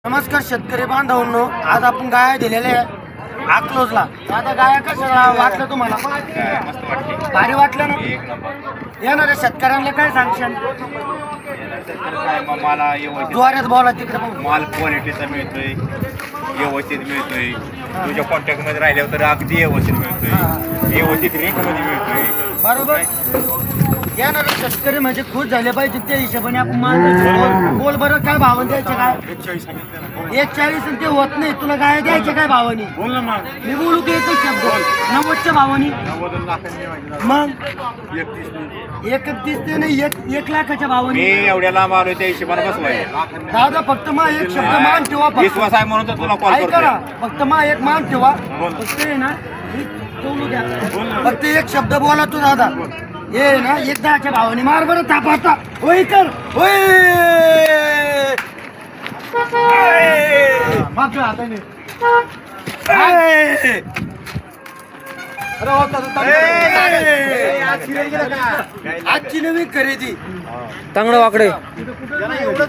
नमस्कार शेतकरी बांधवांनो, आज आपण गाया दिलेल्या आहे अकलोजला. आता गाया कशा वाटलं तुम्हाला? मस्त वाटते. भारी वाटलं ना? एक नंबर. येणाऱ्या शेतकऱ्यांना काय सांगशाल? काय मला व्यवस्थित द्वाऱ्यात बोला तिकडे बघू. माल क्वालिटीचा मिळतोय, व्यवस्थित मिळतोय. तुझ्या कॉन्टॅक्ट मध्ये राहिल्यावर तर अगदी व्यवस्थित मिळतोय, व्यवस्थित रेट मध्ये मिळतोय. बरोबर. येणारे शेतकरी म्हणजे खुश झाले पाहिजे त्या हिशोबाने आपण माल द्यायचं. बोल बरं, काय भावाने द्यायचे? काय 140 ते होत नाही. तुला काय द्यायचे काय भावानी? बोल ना मग. मी बोलू की एकच शब्द 90च्या भावानी. 90 लाखांनी मग 31 31 ते नाही 1 लाखाच्या भावानी. मी एवढ्या लांब आलोय त्या हिशोबाने बसवाय. दादा फक्त मा एक शब्द मान ठेवा. विश्वास आहे म्हणून तर तुला कॉल ऐका ना, करतोय. फक्त मा एक मान ठेवा. बोल. फक्त आहे ना, मी बोलू द्या. फक्त एक शब्द बोला तू दादा. ये ना 10च्या भावानी मार बरं थाप आता. होय कर होय. मागच्या हाताने. आजची नवीन खरेदी तांगडं वाकडे एवढंच